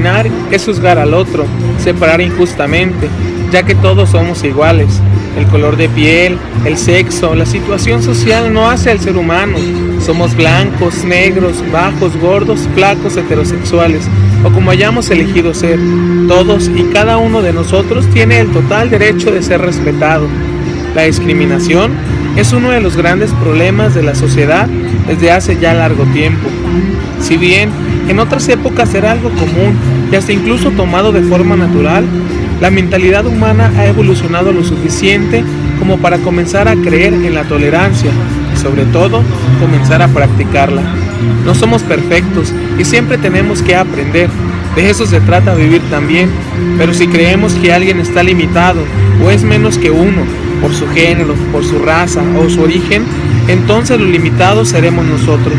discriminar es juzgar al otro, separar injustamente, ya que todos somos iguales. El color de piel, el sexo, la situación social no hace al ser humano. Somos blancos, negros, bajos, gordos, flacos, heterosexuales, o como hayamos elegido ser. Todos y cada uno de nosotros tiene el total derecho de ser respetado. La discriminación es uno de los grandes problemas de la sociedad desde hace ya largo tiempo. Si bien en otras épocas era algo común y hasta incluso tomado de forma natural, la mentalidad humana ha evolucionado lo suficiente como para comenzar a creer en la tolerancia y sobre todo comenzar a practicarla. No somos perfectos y siempre tenemos que aprender. De eso se trata vivir también, pero si creemos que alguien está limitado o es menos que uno por su género, por su raza o su origen, entonces los limitados seremos nosotros.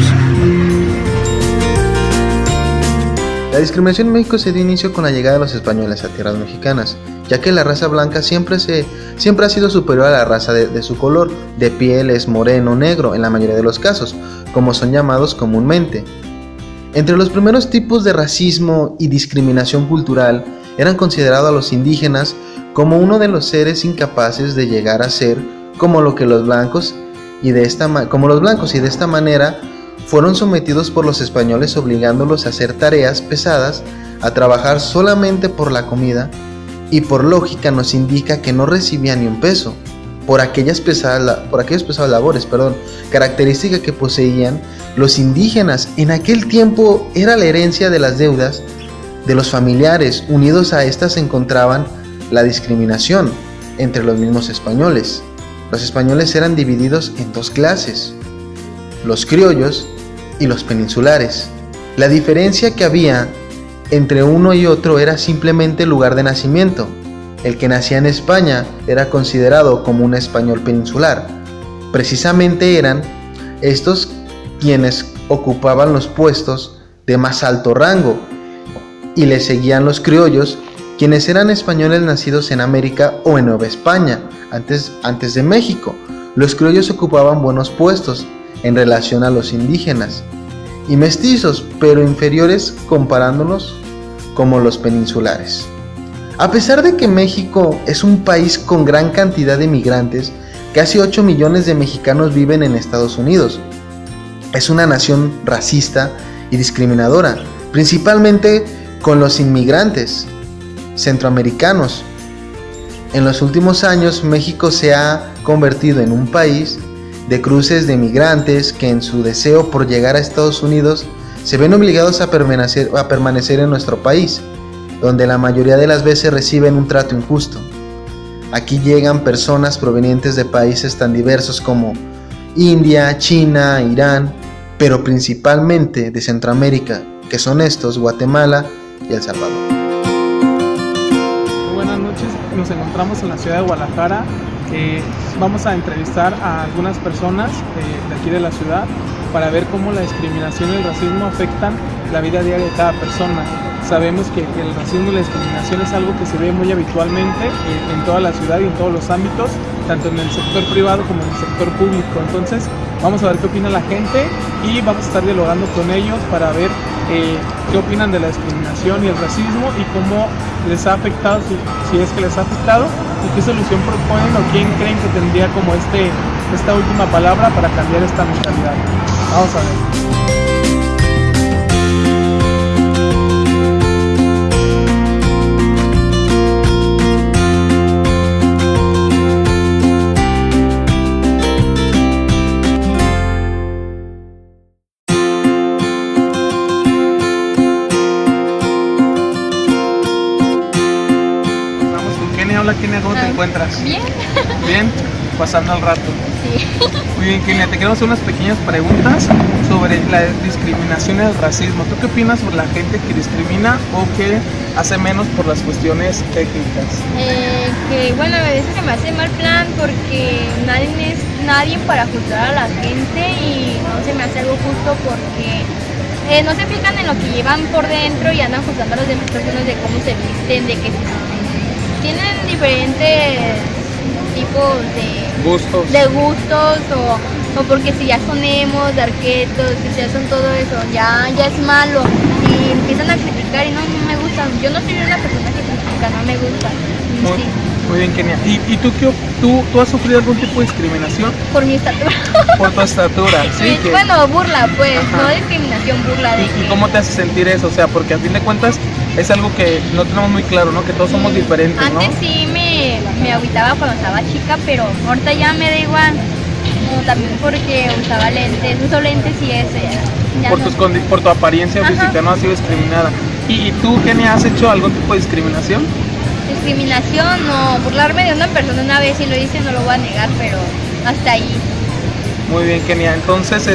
La discriminación en México se dio inicio con la llegada de los españoles a tierras mexicanas, ya que la raza blanca siempre ha sido superior a la raza de su color de piel, es moreno, negro en la mayoría de los casos, como son llamados comúnmente. Entre los primeros tipos de racismo y discriminación cultural eran considerados a los indígenas como uno de los seres incapaces de llegar a ser como los blancos y de esta manera fueron sometidos por los españoles, obligándolos a hacer tareas pesadas, a trabajar solamente por la comida, y por lógica nos indica que no recibían ni un peso por aquellas pesadas labores, característica que poseían los indígenas. En aquel tiempo era la herencia de las deudas de los familiares. Unidos a estas se encontraban la discriminación entre los mismos españoles. Los españoles eran divididos en dos clases: los criollos y los peninsulares. La diferencia que había entre uno y otro era simplemente el lugar de nacimiento. El que nacía en España era considerado como un español peninsular. Precisamente eran estos quienes ocupaban los puestos de más alto rango, y le seguían los criollos, quienes eran españoles nacidos en América o en Nueva España, antes de México. Los criollos ocupaban buenos puestos en relación a los indígenas y mestizos, pero inferiores comparándolos como los peninsulares. A pesar de que México es un país con gran cantidad de migrantes, casi 8 millones de mexicanos viven en Estados Unidos. Es una nación racista y discriminadora, principalmente con los inmigrantes centroamericanos. En los últimos años, México se ha convertido en un país de cruces de migrantes que, en su deseo por llegar a Estados Unidos, se ven obligados a permanecer en nuestro país, donde la mayoría de las veces reciben un trato injusto. Aquí llegan personas provenientes de países tan diversos como India, China, Irán, pero principalmente de Centroamérica, que son estos: Guatemala y El Salvador. Buenas noches, nos encontramos en la ciudad de Guadalajara. Vamos a entrevistar a algunas personas de aquí de la ciudad para ver cómo la discriminación y el racismo afectan la vida diaria de cada persona. Sabemos que el racismo y la discriminación es algo que se ve muy habitualmente en toda la ciudad y en todos los ámbitos, tanto en el sector privado como en el sector público. Entonces vamos a ver qué opina la gente y vamos a estar dialogando con ellos para ver qué opinan de la discriminación y el racismo y cómo les ha afectado, si es que les ha afectado, y qué solución proponen o quién creen que tendría como esta última palabra para cambiar esta mentalidad. Vamos a ver. Hola Kenia, ¿cómo te encuentras? Bien. Bien, pasando el rato. Sí. Muy bien, Kenia, te queremos hacer unas pequeñas preguntas sobre la discriminación y el racismo. ¿Tú qué opinas sobre la gente que discrimina o que hace menos por las cuestiones técnicas? Que bueno, a veces se me hace mal plan porque nadie es nadie para juzgar a la gente y no se me hace algo justo porque no se fijan en lo que llevan por dentro y andan juzgando a las demás personas de cómo se visten, de que tienen diferentes tipos de gustos o porque si ya son emos, darketos, si ya son todo eso, ya es malo. Y y empiezan a criticar y no me gusta. Yo no soy una persona que critica, no me gusta. Muy, Sí, muy bien, Kenia. ¿Y tú has sufrido algún tipo de discriminación por mi estatura. por tu estatura? Sí, que- Bueno, burla, pues, Ajá. no discriminación, burla. De ¿Y que- cómo te hace sentir eso? O sea, porque a fin de cuentas es algo que no tenemos muy claro, ¿no? Que todos somos diferentes, ¿no? Antes sí me agüitaba cuando estaba chica, pero ahorita ya me da igual. Como también porque usaba lentes, uso lentes y ese. Ya Por, no. por tu apariencia Ajá. física, ¿no? Has sido discriminada. ¿Y tú, Kenia, has hecho algún tipo de discriminación? Discriminación, no, burlarme de una persona una vez, si lo hice no lo voy a negar, pero hasta ahí. Muy bien, Kenia. Entonces,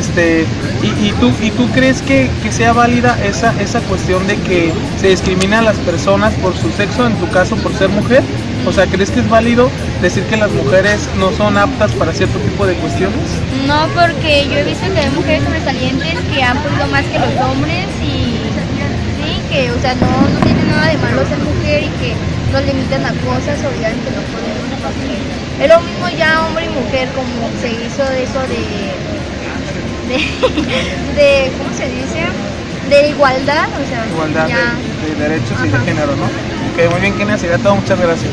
¿y tú crees que sea válida esa cuestión de que se discrimina a las personas por su sexo, en tu caso por ser mujer? O sea, ¿crees que es válido decir que las mujeres no son aptas para cierto tipo de cuestiones? No, porque yo he visto que hay mujeres sobresalientes que han podido más que los hombres y sí, que o sea, no tiene nada de malo ser mujer y que nos limitan a cosas o digan que no podemos, porque es lo mismo ya hombre y mujer, como se hizo eso de ¿cómo se dice? De igualdad, o sea, Igualdad ya. de derechos y de Ajá. género, ¿no? Ok, muy bien, Kenia, sería todo. Muchas gracias.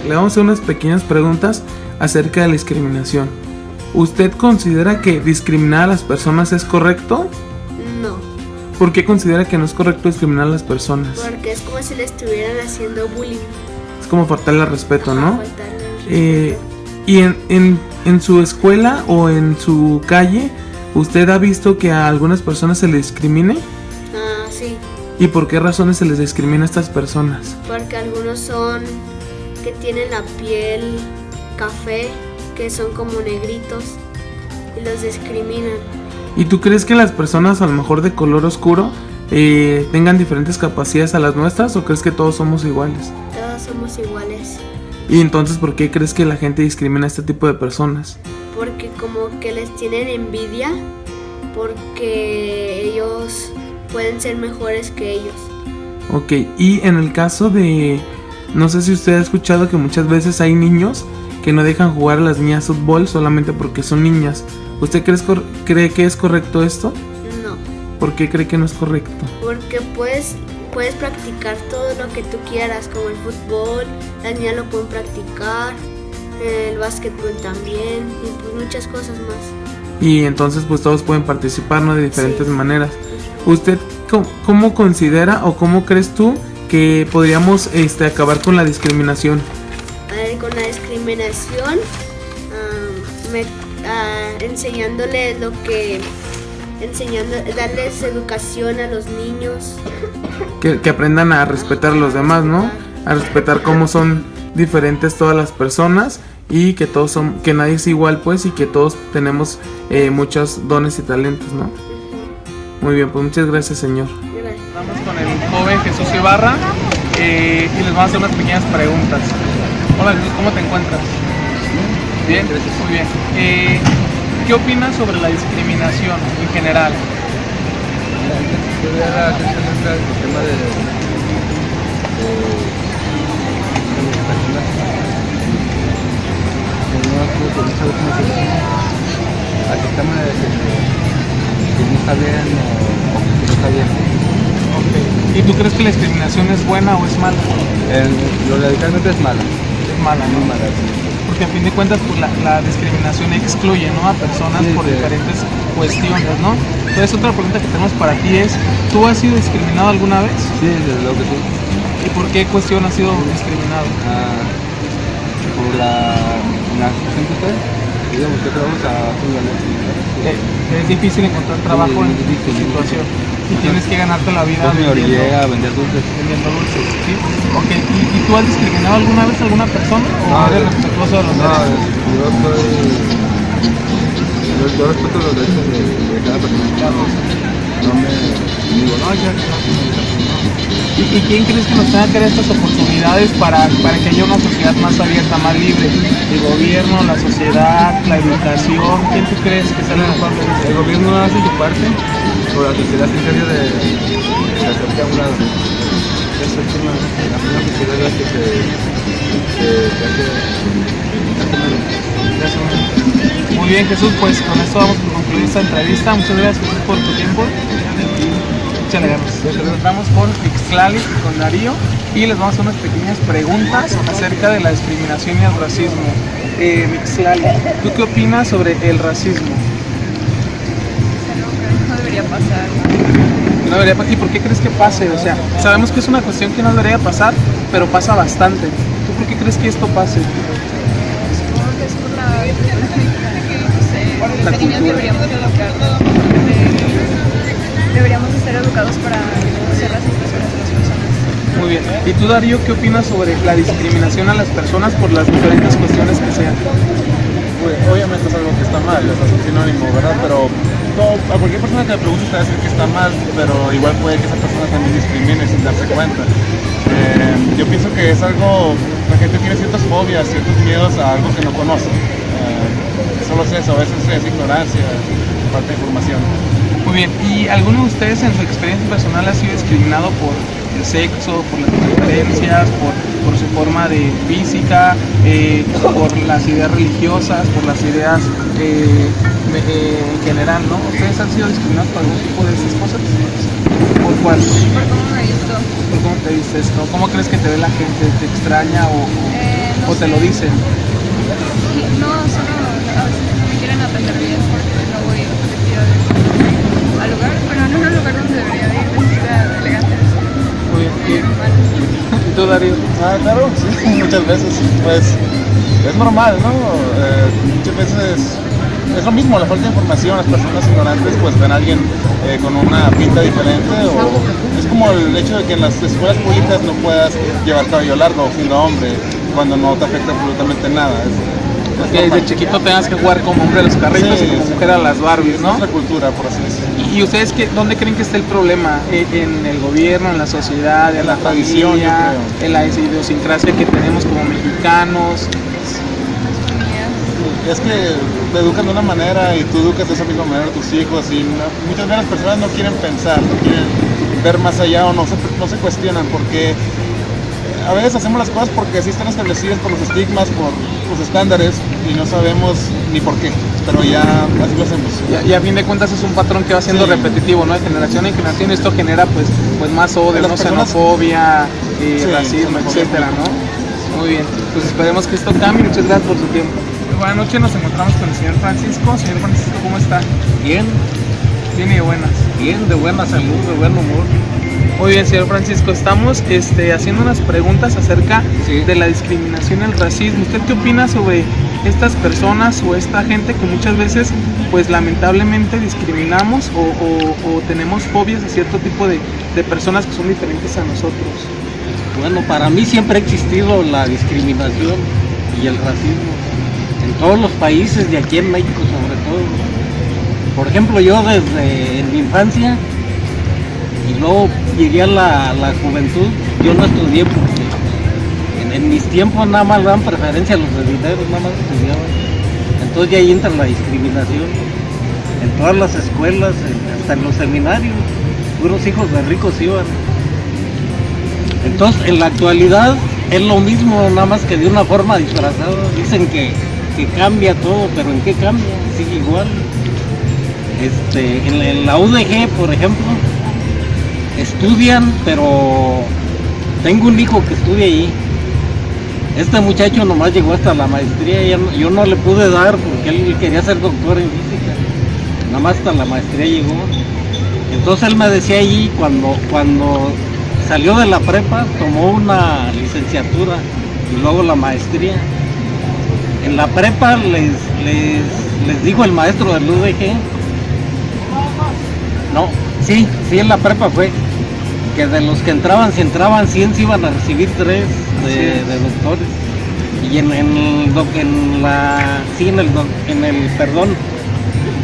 Le vamos a hacer unas pequeñas preguntas acerca de la discriminación. ¿Usted considera que discriminar a las personas es correcto? No, ¿Por qué considera que no es correcto discriminar a las personas? porque es como si le estuvieran haciendo bullying. Es como faltarle al respeto, ¿no? Faltarle al Eh, respeto. ¿Y en su escuela o en su calle, usted ha visto que a algunas personas se les discrimine? Ah, sí, ¿Y por qué razones se les discrimina a estas personas? porque algunos son que tienen la piel café, que son como negritos y los discriminan. ¿Y tú crees que las personas a lo mejor de color oscuro tengan diferentes capacidades a las nuestras o crees que todos somos iguales? Todos somos iguales, ¿Y entonces por qué crees que la gente discrimina a este tipo de personas? porque como que les tienen envidia, porque ellos pueden ser mejores que ellos. Ok, y en el caso de... No sé si usted ha escuchado que muchas veces hay niños que no dejan jugar a las niñas fútbol solamente porque son niñas. ¿Usted cree que es correcto esto? No, ¿Por qué cree que no es correcto? porque puedes practicar todo lo que tú quieras, como el fútbol, las niñas lo pueden practicar, el básquetbol también, y pues muchas cosas más. Y entonces pues todos pueden participar, ¿no? De diferentes Sí. maneras. ¿Usted cómo considera o cómo crees tú que podríamos acabar con la discriminación? Con la discriminación, enseñándoles darles educación a los niños. Que aprendan a respetar a los demás, ¿no? A respetar cómo son diferentes todas las personas y que todos son, que nadie es igual, pues, y que todos tenemos muchos dones y talentos, ¿no? Muy bien, pues muchas gracias, señor. Gracias. Estamos con el joven Jesús Ibarra y les vamos a hacer unas pequeñas preguntas. Hola Jesús, ¿cómo te encuentras? Bien, gracias. Muy bien. ¿Qué opinas sobre la discriminación en general? Yo voy a dar atención al tema de las personas que no saben cómo se dice, al sistema de que no está bien o que no está bien. Okay. ¿Y tú crees que la discriminación es buena o es mala? Lo radicalmente es mala, Es mala, ¿no? muy mala. Sí. Porque a fin de cuentas pues la discriminación excluye, ¿no? A personas Sí, por sí. diferentes cuestiones, ¿no? Entonces otra pregunta que tenemos para ti es, ¿tú has sido discriminado alguna vez? Sí, desde luego que sí. ¿Y por qué cuestión has sido discriminado? Por la situación que estoy, digamos que vamos a hacer una ley. Es difícil encontrar trabajo Sí, en es tu difícil. situación y tienes que ganarte la vida Entonces me orillé a vender dulces. vendiendo dulces, ¿sí? Ok, ¿y tú has discriminado alguna vez a alguna persona o No, eres respetuoso de los No, derechos? yo respeto los derechos de cada persona. No me digo, no, ya, ¿Y quién crees que nos tenga que dar estas oportunidades para que haya una sociedad más abierta, más libre? ¿El gobierno, la sociedad, la educación? ¿Quién tú crees que sea lo mejor de esto? el gobierno hace su parte, pero la sociedad se encarga de hacerte a un lado. Eso es una sociedad la que se hace menos. Muy bien, Jesús, pues con esto vamos a concluir esta entrevista. Muchas gracias, Jesús, por tu tiempo. Muchas Échale ganas. Nos encontramos con Ixtlali y con Darío y les vamos a hacer unas pequeñas preguntas acerca de la discriminación y el racismo. Ixtlali, ¿tú qué opinas sobre el racismo? No debería pasar. No debería pasar. ¿Y por qué crees que pase? O sea, sabemos que es una cuestión que no debería pasar, pero pasa bastante. ¿Tú por qué crees que esto pase? Supongo que es por la cultura mexicana, que no sé, La desde niños cultura. deberíamos ser educados para ser racistas con otras personas. Muy bien. ¿Y tú, Darío, qué opinas sobre la discriminación a las personas por las diferentes cuestiones que sean? Pues, obviamente es algo que está mal, es un sinónimo, ¿verdad? Pero a cualquier persona que le pregunte te va a decir que está mal, pero igual puede que esa persona también discrimine sin darse cuenta. Yo pienso que es algo, la gente tiene ciertas fobias, ciertos miedos a algo que no conoce. Solo es eso, a veces es ignorancia, falta de información. Muy bien. ¿Y alguno de ustedes en su experiencia personal ha sido discriminado por el sexo, por las preferencias, por su forma de física, por las ideas religiosas, por las ideas en general, ¿no? ¿Ustedes han sido discriminados por algún tipo de esas cosas? ¿Por cuál? Por cómo me he visto. ¿Por cómo te vistes? ¿No? ¿Cómo crees que te ve la gente? ¿Te extraña No o te sé. lo dicen? No, solo a veces no me quieren atender bien porque no voy vestida al lugar, pero no es el lugar donde debería ir, vestida elegante. Muy bien. ¿Y tú, Darío? Claro, sí, muchas veces, pues es normal, ¿no? Muchas veces es lo mismo, la falta de información, las personas ignorantes pues ven a alguien con una pinta diferente o es como el hecho de que en las escuelas públicas no puedas llevar cabello largo siendo hombre cuando no te afecta absolutamente nada. Que desde chiquito tengas que jugar como hombre a los carritos y como mujer a las Barbies, ¿no? Es la cultura, por así decirlo. ¿Y ustedes dónde creen que está el problema? ¿En el gobierno, en la sociedad, en la tradición, familia, yo creo. en la idiosincrasia que tenemos como mexicanos? Es que te educan de una manera y tú educas de esa misma manera a tus hijos y muchas veces las personas no quieren pensar, no quieren ver más allá o no se cuestionan porque a veces hacemos las cosas porque así están establecidas por los estigmas, por los estándares y no sabemos ni por qué, pero ya así lo hacemos. Y a fin de cuentas es un patrón que va siendo repetitivo, ¿no? De generación en generación esto genera pues más odio, ¿no? Xenofobia, racismo, etcétera, ¿no? Muy bien, pues esperemos que esto cambie. Muchas gracias por su tiempo. Muy buenas noches, nos encontramos con el señor Francisco. Señor Francisco, ¿cómo está? Bien, Bien y de buenas. bien, de buena salud, de buen humor. Muy bien, señor Francisco, estamos haciendo unas preguntas acerca Sí. de la discriminación y el racismo. ¿Usted qué opina sobre estas personas o esta gente que muchas veces pues lamentablemente discriminamos o tenemos fobias a cierto tipo de personas que son diferentes a nosotros? Bueno, para mí siempre ha existido la discriminación y el racismo en todos los países y aquí en México sobre todo, ¿no? Por ejemplo, yo desde en mi infancia y luego llegué a la juventud, yo no estudié porque en mis tiempos nada más dan preferencia a los de dinero, nada más estudiaban. Entonces ya ahí entra la discriminación en todas las escuelas, hasta en los seminarios, puros hijos de ricos iban. Entonces en la actualidad es lo mismo, nada más que de una forma disfrazada. Dicen que cambia todo, pero ¿en qué cambia? Sigue igual. En la UDG, por ejemplo, estudian, pero tengo un hijo que estudia ahí. Este muchacho nomás llegó hasta la maestría, yo no le pude dar porque él quería ser doctor en física, nada más hasta la maestría llegó. Entonces él me decía allí, cuando salió de la prepa, tomó una licenciatura y luego la maestría. En la prepa les dijo el maestro del UDG, no, sí, en la prepa fue, que de los que entraban, si entraban 100, se iban a recibir 3 de doctores. Y en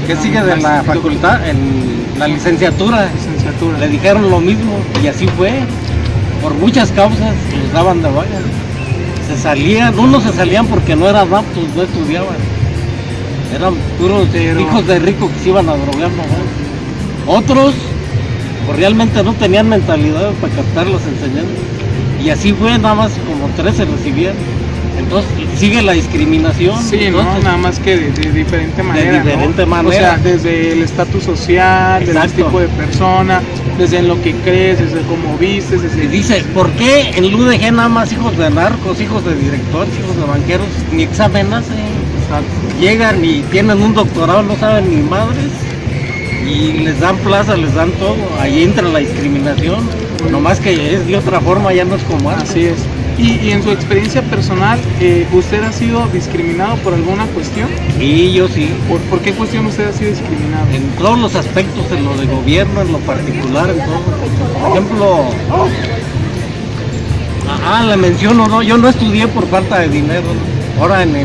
¿qué sigue de la facultad? En la licenciatura, le dijeron lo mismo y así fue. Por muchas causas los daban de baja. Unos se salían porque no eran aptos, no estudiaban. Eran puros hijos de ricos que se iban a drogar nomás. Otros pues realmente no tenían mentalidad para captar las enseñanzas. Y así fue, nada más como 3 se recibían. Entonces sigue la discriminación. Sí, entonces, ¿no? Nada más que de diferente manera. de diferente ¿no? manera. O sea, desde el estatus social, desde el Exacto. tipo de persona, desde en lo que crees, desde cómo vistes, Y desde... dice, ¿por qué en el UDG nada más hijos de narcos, hijos de directores, hijos de banqueros, ni examen hacen? Llegan y tienen un doctorado, no saben ni madres, y les dan plaza, les dan todo. Ahí entra la discriminación, nomás que es de otra forma, ya no es como antes. Así es. Y en su experiencia personal, ¿usted ha sido discriminado por alguna cuestión? Y yo sí, ¿Por qué cuestión usted ha sido discriminado? en todos los aspectos, en lo de gobierno, en lo particular, en todo. Por ejemplo, le menciono, ¿no? Yo no estudié por falta de dinero, ¿no? Ahora en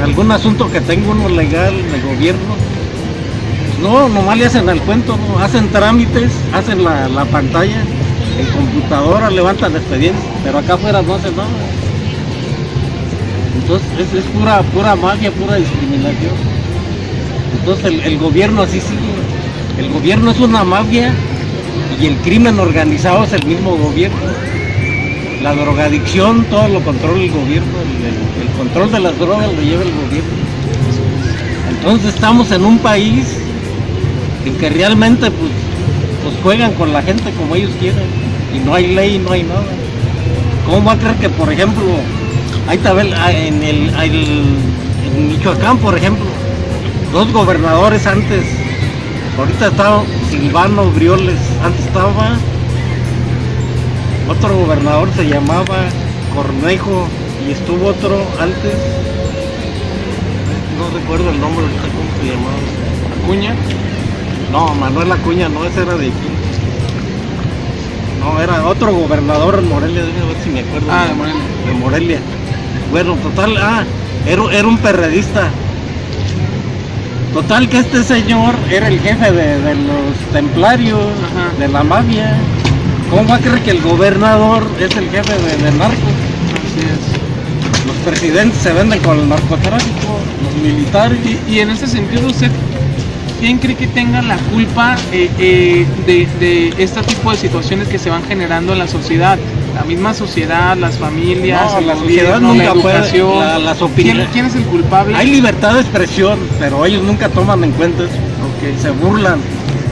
algún asunto que tengo uno legal, de gobierno, no, nomás le hacen el cuento, ¿no? Hacen trámites, hacen la pantalla, en computadora levantan expedientes, pero acá afuera no hacen nada. Entonces es pura mafia, pura discriminación. Entonces el gobierno así sigue. El gobierno es una mafia y el crimen organizado es el mismo gobierno. La drogadicción, todo lo controla el gobierno, el control de las drogas lo lleva el gobierno. Entonces estamos en un país en que realmente pues juegan con la gente como ellos quieren y no hay ley, no hay nada. ¿Cómo va a creer que, por ejemplo, ahí está en Michoacán, por ejemplo, 2 gobernadores antes, ahorita está Silvano Briones, antes estaba otro gobernador, se llamaba Cornejo, y estuvo otro antes, no recuerdo el nombre ahorita, ¿cómo se llamaba? ¿Acuña? No, Manuel Acuña, no, ese era de aquí. No, era otro gobernador en Morelia, déjame ver si me acuerdo. Ah, de Morelia. De Morelia. Bueno, total, era un perredista. Total que este señor era el jefe de los templarios, Ajá. de la mafia. ¿Cómo va a creer que el gobernador es el jefe de narcos? Así es. Los presidentes se venden con el narcotráfico, los militares. Y en ese sentido, ¿usted quién cree que tenga la culpa de este tipo de situaciones que se van generando en la sociedad? La misma sociedad, las familias, No, el la gobierno, sociedad la nunca puede, educación. las opiniones. ¿Quién es el culpable? Hay libertad de expresión, pero ellos nunca toman en cuenta eso. Ok. Se burlan.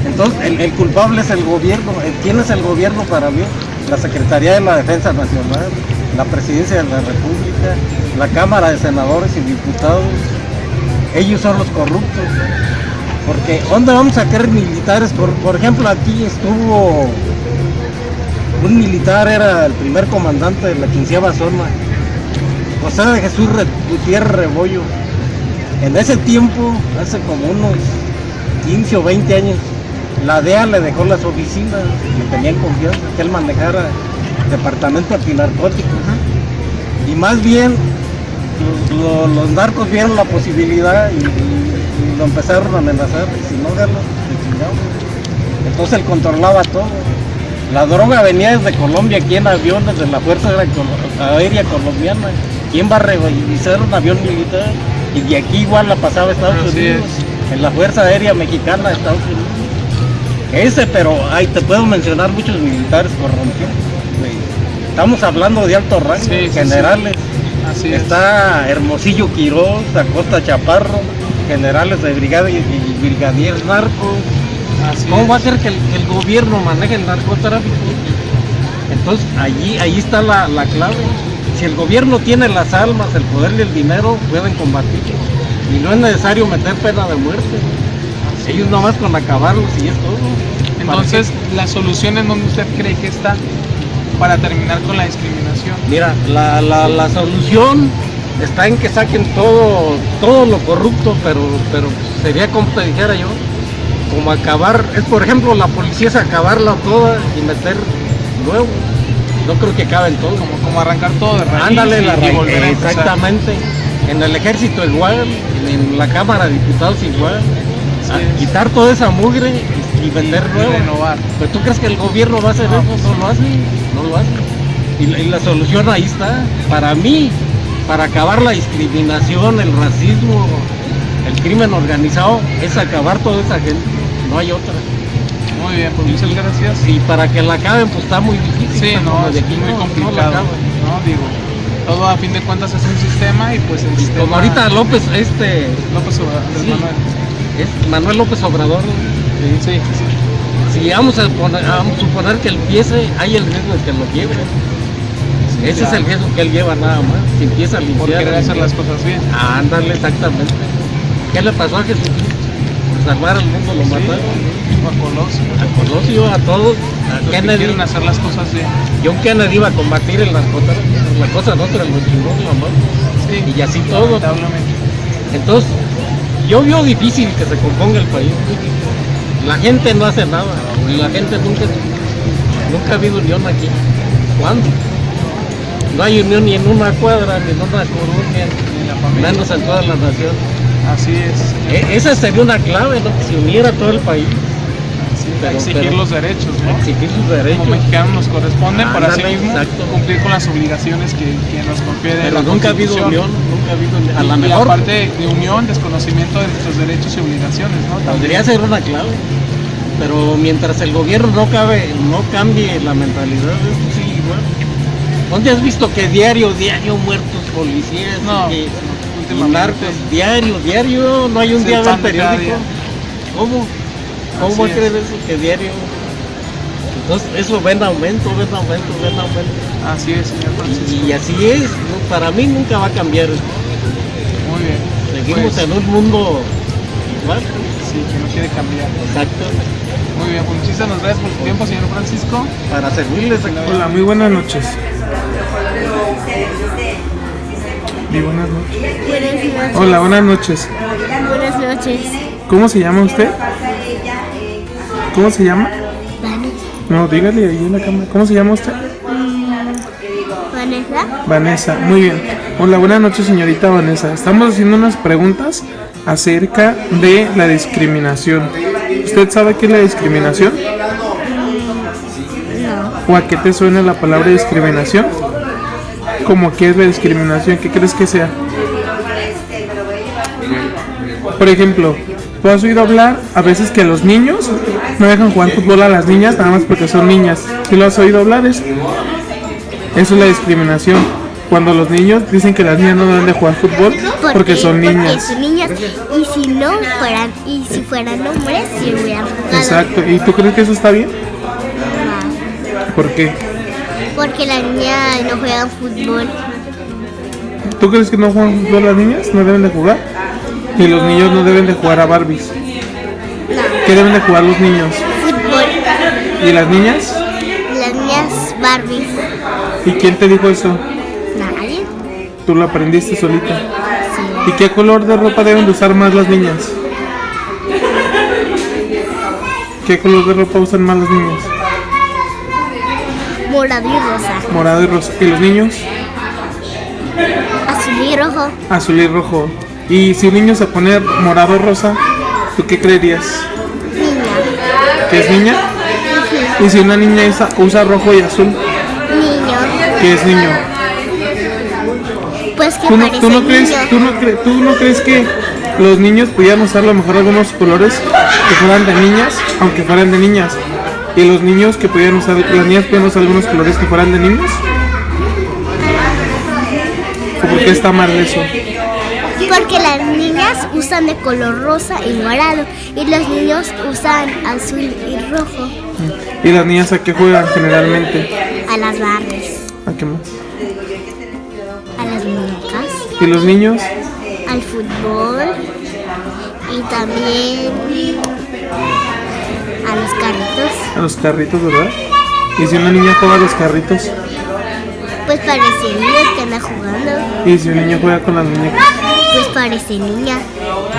Entonces, el culpable es el gobierno. ¿Quién es el gobierno para mí? La Secretaría de la Defensa Nacional, la Presidencia de la República, la Cámara de Senadores y Diputados. Ellos son los corruptos. Porque ¿dónde vamos a querer militares? Por ejemplo, aquí estuvo un militar, era el primer comandante de la 15ª zona, José de Jesús Gutiérrez Rebollo. En ese tiempo, hace como unos 15 o 20 años, la DEA le dejó las oficinas, le tenían confianza que él manejara el departamento antinarcótico. Y más bien los narcos vieron la posibilidad y lo empezaron a amenazar, y si no ganas, te chingamos. Entonces él controlaba todo. La droga venía desde Colombia, aquí en aviones de la Fuerza Aérea Colombiana. ¿Quién va a revisar un avión militar? Y de aquí igual la pasaba a Estados Así Unidos, es. en la Fuerza Aérea Mexicana de Estados Unidos. Pero ahí te puedo mencionar muchos militares corrompidos. Estamos hablando de alto rango, Sí, sí, generales. Así es. Está Hermosillo Quirós, Acosta Chaparro, generales de brigada y brigadier narcos. Así ¿Cómo es. va a ser que el gobierno maneje el narcotráfico? Entonces ahí está la clave. Si el gobierno tiene las armas, el poder y el dinero, pueden combatirlo. Y no es necesario meter pena de muerte. Ellos nomás con acabarlos y es todo. Entonces, ¿la solución en donde usted cree que está para terminar con la discriminación? Mira, la solución está en que saquen todo lo corrupto, pero sería como te dijera yo, como acabar, es por ejemplo la policía es acabarla toda y meter nuevo. No creo que acaben todo. Como arrancar todo de raíz. Ándale, y volver a empezar. exactamente. En el ejército igual, en la Cámara de Diputados igual. Así es. Quitar toda esa mugre y vender Y nuevo. renovar. ¿Pero tú crees que el gobierno va a hacer No, eso? pues No lo hace, no lo hace. Y la solución ahí está. Para mí, para acabar la discriminación, el racismo, el crimen organizado, es acabar toda esa gente. No hay otra. Muy bien, pues muchas gracias. Y para que la acaben, pues está muy difícil. Sí, no, Como de es aquí muy no la complicado. acaban. No, digo. todo a fin de cuentas es un sistema y pues el sistema... Como ahorita López, López Obrador, Sí. Manuel. es Manuel López Obrador, ¿no? Sí, sí. Si vamos a suponer que empiece, hay el riesgo de que lo quiebre. Ese es el riesgo que él lleva nada más. Si empieza a limpiar. Por querer hacer las cosas bien. Ándale, exactamente. ¿Qué le pasó a Jesucristo? Por salvar al mundo lo mataron. A Colosio. A Colosio, a todos. A Los que Kennedy. quieren hacer las cosas bien. John Kennedy iba a combatir el narcotráfico. La cosa no, pero lo chingó la mano. Sí. Y así todo. Lamentablemente. Entonces, yo veo difícil que se componga el país. La gente no hace nada. La gente nunca ha habido unión aquí. ¿Cuándo? No hay unión ni en una cuadra, ni en una colonia, En la familia. menos en toda la nación. Así es. Esa sería una clave, ¿no? Que se uniera todo el país, Sí, pero- exigir pero- los derechos, ¿no? exigir sus derechos. Como mexicanos nos corresponden para así Ándale, mismo exacto. cumplir con las obligaciones que nos confiere Pero la nunca ha habido Constitución. unión, nunca ha habido unión. A Y lo mejor aparte de unión, desconocimiento de nuestros derechos y obligaciones, ¿no? podría ser una clave. Pero mientras el gobierno no cambie la mentalidad, eso sí, igual. ¿Dónde has visto que diario muertos policías? No, y últimamente. narcos, diario, no hay un Es día el del pan de cada periódico? día. ¿Cómo Así es. crees eso que diario? Entonces eso va en aumento. Así es, señor Francisco. Y así es, ¿no? Para mí nunca va a cambiar. Muy bien. Seguimos Pues, en un mundo igual. sí, que no quiere cambiar. Exacto. Muy bien, pues muchísimas gracias por su tiempo, señor Francisco. Para servirles. Hola, muy buenas noches. Y buenas noches. Buenas noches. Hola, buenas noches. Buenas noches. ¿Cómo se llama usted? ¿Cómo se llama? Vanessa. No, dígale ahí en la cámara. ¿Cómo se llama usted? Vanessa. Vanessa, muy bien. Hola, buenas noches, señorita Vanessa. Estamos haciendo unas preguntas acerca de la discriminación. ¿Usted sabe qué es la discriminación? ¿O a qué te suena la palabra discriminación? ¿Cómo qué es la discriminación? ¿Qué crees que sea? Por ejemplo, ¿tú has oído hablar a veces que los niños no dejan jugar fútbol a las niñas nada más porque son niñas? ¿Sí lo has oído hablar eso? Eso es la discriminación. Cuando los niños dicen que las niñas no deben de jugar fútbol porque son niñas. Porque son niñas. Y si fueran hombres, si hubieran jugado. Exacto. ¿Y tú crees que eso está bien? ¿Por qué? Porque las niñas no juegan fútbol. ¿Tú crees que no juegan fútbol las niñas? ¿No deben de jugar? Y los niños no deben de jugar a Barbies. ¿Qué deben de jugar los niños? Fútbol. ¿Y las niñas? Las niñas Barbie. ¿Y quién te dijo eso? Nadie. Tú lo aprendiste solita. Sí. ¿Y qué color de ropa deben de usar más las niñas? ¿Qué color de ropa usan más los niños? Morado y rosa. Morado y rosa. ¿Y los niños? Azul y rojo. Azul y rojo. Y si un niño se pone morado o rosa, ¿tú qué creerías? Niña. ¿Que es niña? Y si una niña usa rojo y azul, Niño. ¿qué es niño? Pues que ¿Tú no, parece tú no crees, niño. tú no crees que los niños pudieran usar a lo mejor algunos colores que fueran de niñas, aunque fueran de niñas? Y los niños que pudieran usar, las niñas pueden usar algunos colores que fueran de niños. ¿O por qué está mal eso? Porque las niñas usan de color rosa y morado. Y los niños usan azul y rojo. ¿Y las niñas a qué juegan generalmente? A las Barbies. ¿A qué más? A las muñecas. ¿Y los niños? Al fútbol. Y también a los carritos. A los carritos, ¿verdad? ¿Y si una niña juega a los carritos? Pues parece niña que anda jugando. ¿Y si un niño juega con las muñecas? Pues parece niña.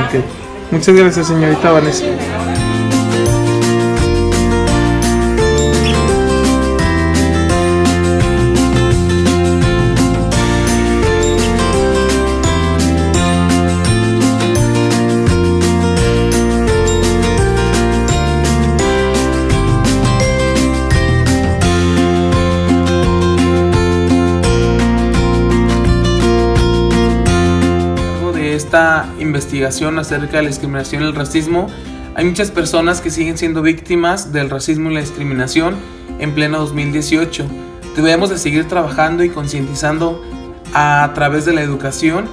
Ok. Muchas gracias, señorita Vanessa. De esta investigación acerca de la discriminación y el racismo, hay muchas personas que siguen siendo víctimas del racismo y la discriminación en pleno 2018. Debemos de seguir trabajando y concientizando a través de la educación,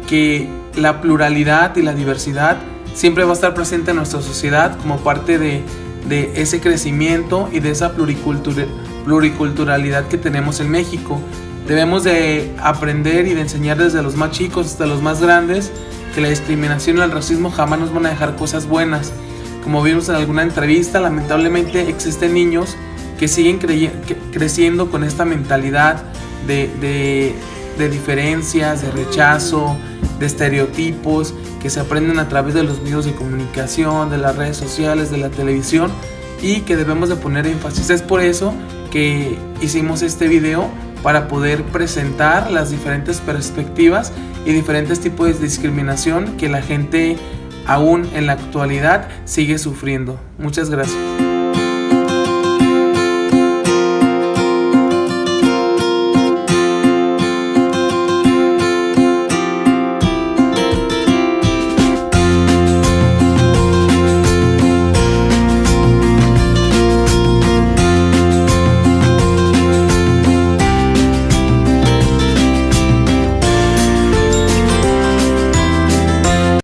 que la pluralidad y la diversidad siempre va a estar presente en nuestra sociedad como parte de ese crecimiento y de esa pluriculturalidad que tenemos en México. Debemos de aprender y de enseñar desde los más chicos hasta los más grandes que la discriminación y el racismo jamás nos van a dejar cosas buenas. Como vimos en alguna entrevista, lamentablemente existen niños que siguen creciendo con esta mentalidad de diferencias, de rechazo, de estereotipos que se aprenden a través de los medios de comunicación, de las redes sociales, de la televisión, y que debemos de poner énfasis. Es por eso que hicimos este video, para poder presentar las diferentes perspectivas y diferentes tipos de discriminación que la gente aún en la actualidad sigue sufriendo. Muchas gracias.